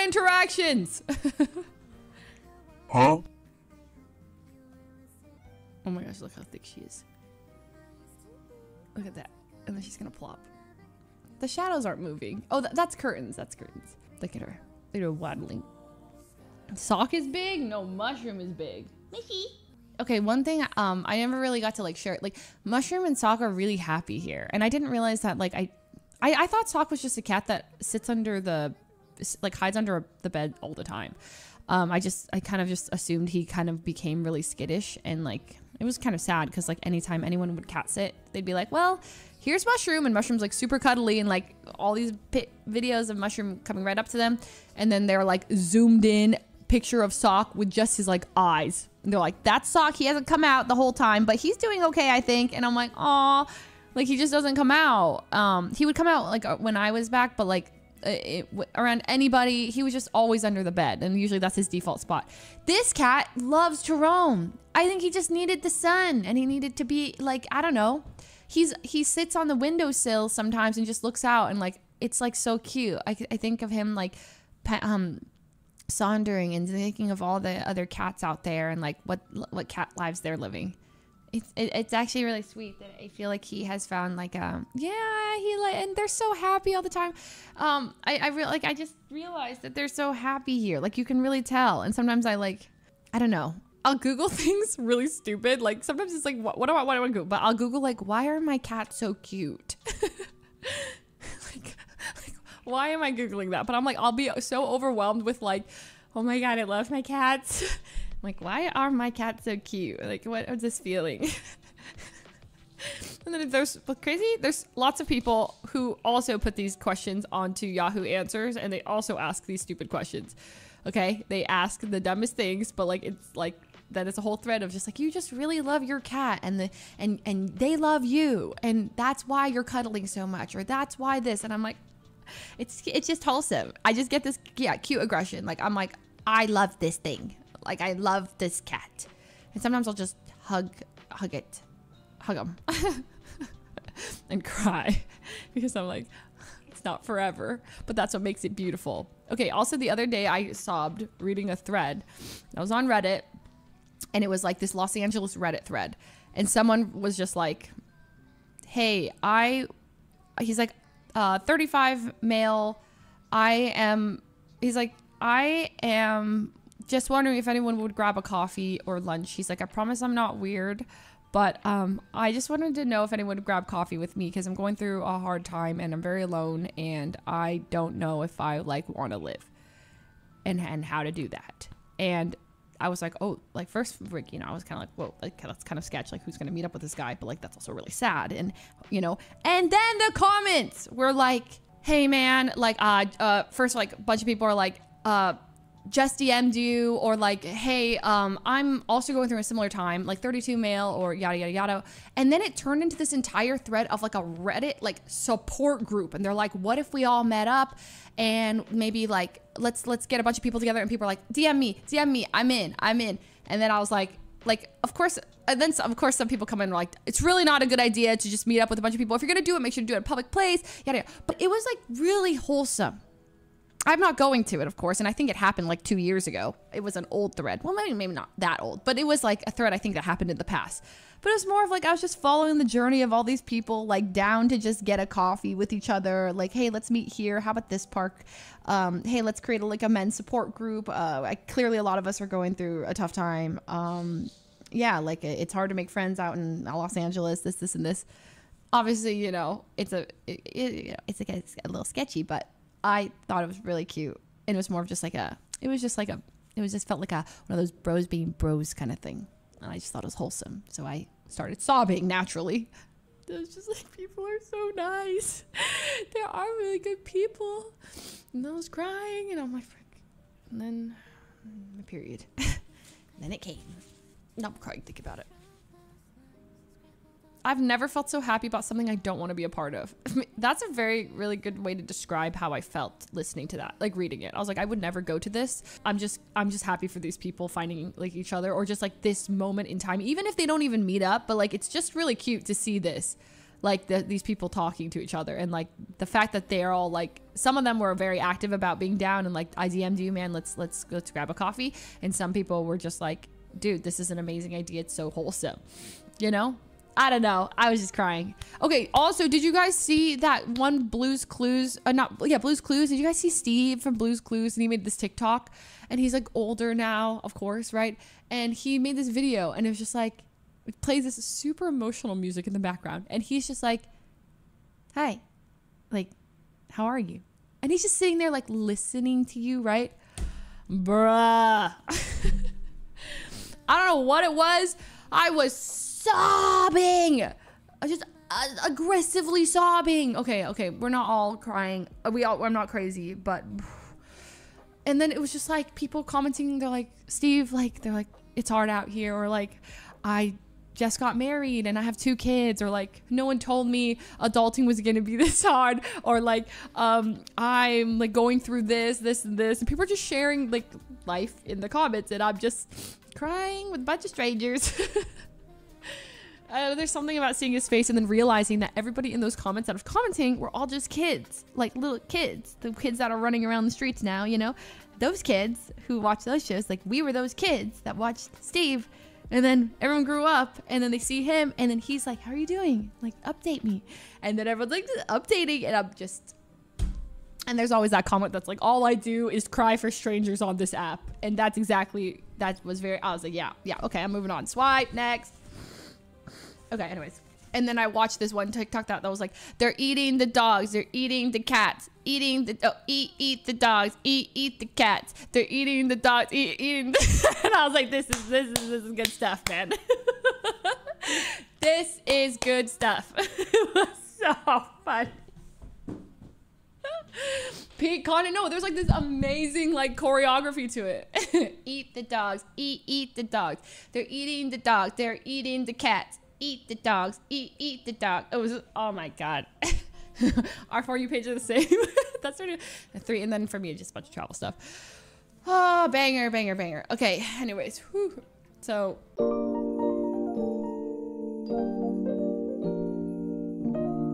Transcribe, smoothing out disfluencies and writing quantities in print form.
cat interactions. Huh? Oh my gosh, look how thick she is. Look at that. And then she's gonna plop. The shadows aren't moving. Oh, that's curtains. That's curtains. Look at her. Look at her waddling. Sock is big. No, Mushroom is big. Okay, one thing I never really got to like share. Like Mushroom and Sock are really happy here, and I didn't realize that. Like I thought Sock was just a cat that sits under the, like hides under the bed all the time. I kind of just assumed he kind of became really skittish, and like it was kind of sad because like anytime anyone would cat sit, they'd be like, well, here's Mushroom, and Mushroom's like super cuddly, and like all these videos of Mushroom coming right up to them, and then they're like zoomed in picture of Sock with just his like eyes, and they're like, that's Sock, he hasn't come out the whole time, but he's doing okay, I think. And I'm like, aw, like he just doesn't come out. He would come out like when I was back, but like around anybody, he was just always under the bed, and usually that's his default spot. This cat loves to roam. I think he just needed the sun, and he needed to be like, I don't know, he sits on the windowsill sometimes and just looks out, and like it's like so cute. I think of him like sondering and thinking of all the other cats out there and like what cat lives they're living. It's actually really sweet that I feel like he has found like and they're so happy all the time. I just realized that they're so happy here. Like you can really tell. And sometimes I don't know, I'll Google things really stupid. Like sometimes it's like what do I want to Google? But I'll Google like, why are my cats so cute? like why am I Googling that? But I'm like, I'll be so overwhelmed with like, oh my God, I love my cats. Like, why are my cats so cute? Like, what is this feeling? And then there's lots of people who also put these questions onto Yahoo Answers, and they also ask these stupid questions. Okay, they ask the dumbest things, but like it's like that is a whole thread of just like, you just really love your cat, and they love you, and that's why you're cuddling so much, or that's why this. And I'm like, it's just wholesome. I just get this cute aggression. Like I'm like, I love this thing. Like I love this cat, and sometimes I'll just hug them, and cry because I'm like, it's not forever, but that's what makes it beautiful. Okay. Also, the other day I sobbed reading a thread. I was on Reddit, and it was like this Los Angeles Reddit thread, and someone was just like, "Hey, he's like, 35 male. I am just wondering if anyone would grab a coffee or lunch." He's like, I promise I'm not weird, but I just wanted to know if anyone would grab coffee with me because I'm going through a hard time and I'm very alone, and I don't know if I like want to live and how to do that. And I was like, oh, like first, you know, I was kind of like, whoa, like that's kind of sketch. Like who's going to meet up with this guy? But like, that's also really sad. And, you know, and then the comments were like, hey man, like, first, like a bunch of people are like, just DM'd you, or like, hey, I'm also going through a similar time, like 32 male, or yada, yada, yada. And then it turned into this entire thread of like a Reddit, like support group. And they're like, what if we all met up and maybe like, let's get a bunch of people together. And people are like, DM me, I'm in. And then I was like, of course, and then of course some people come in and are like, it's really not a good idea to just meet up with a bunch of people. If you're gonna do it, make sure to do it in a public place, yada, yada. But it was like really wholesome. I'm not going to it, of course, and I think it happened like 2 years ago. It was an old thread. Well, maybe not that old, but it was like a thread I think that happened in the past. But it was more of like I was just following the journey of all these people, like down to just get a coffee with each other. Like, hey, let's meet here. How about this park? Hey, let's create a men's support group. Clearly, a lot of us are going through a tough time. Yeah, like it's hard to make friends out in Los Angeles. This, and this. Obviously, you know, it's a little sketchy, but I thought it was really cute, and it was more of just like it just felt like one of those bros being bros kind of thing, and I just thought it was wholesome. So I started sobbing naturally. It was just like, people are so nice. There are really good people. And I was crying, and I'm like, frick. And then my period. And then it came. Now I'm crying thinking about it. I've never felt so happy about something I don't want to be a part of. I mean, that's a really good way to describe how I felt listening to that, like reading it. I was like, I would never go to this. I'm just happy for these people finding like each other, or just like this moment in time, even if they don't even meet up, but like, it's just really cute to see this. like these people talking to each other, and like the fact that they're all like, some of them were very active about being down and like, I DM'd you, man, let's grab a coffee. And some people were just like, dude, this is an amazing idea, it's so wholesome, you know. I don't know, I was just crying. Okay, also, did you guys see that one Blue's Clues, Blue's Clues, did you guys see Steve from Blue's Clues? And he made this TikTok, and he's like older now, of course, right? And he made this video, and it was just like, it plays this super emotional music in the background, and he's just like, hi, like, how are you? And he's just sitting there like listening to you, right? Bruh. I don't know what it was. I was sobbing. I just aggressively sobbing. Okay, we're not all crying. I'm not crazy, but. And then it was just like people commenting. They're like, Steve, like, they're like, it's hard out here, or like, I just got married and I have 2 kids, or like, no one told me adulting was gonna be this hard, or like, I'm like going through this and this, and people are just sharing like life in the comments, and I'm just crying with a bunch of strangers. There's something about seeing his face and then realizing that everybody in those comments that was commenting were all just kids, like little kids, the kids that are running around the streets now, you know, those kids who watch those shows. Like, we were those kids that watched Steve, and then everyone grew up, and then they see him, and then he's like, how are you doing? Like, update me. And then everyone's like updating, and I'm just, and there's always that comment that's like, all I do is cry for strangers on this app. And that's exactly, that was very, I was like, yeah, okay, I'm moving on. Swipe, next. Okay, anyways. And then I watched this one TikTok that was like, they're eating the dogs, they're eating the cats, eating the, eat the dogs, eat the cats, they're eating the dogs, eating the and I was like, this is good stuff, man. This is good stuff. It was so fun. Pete Conant, no, there's like this amazing like choreography to it. Eat the dogs, eat the dogs, they're eating the dogs, they're eating the cats. Eat the dogs, eat the dog. It was, oh my God. Our For You page are the same. That's sort of 3. And then for me, just a bunch of travel stuff. Oh, banger. Okay, anyways. Whew. So.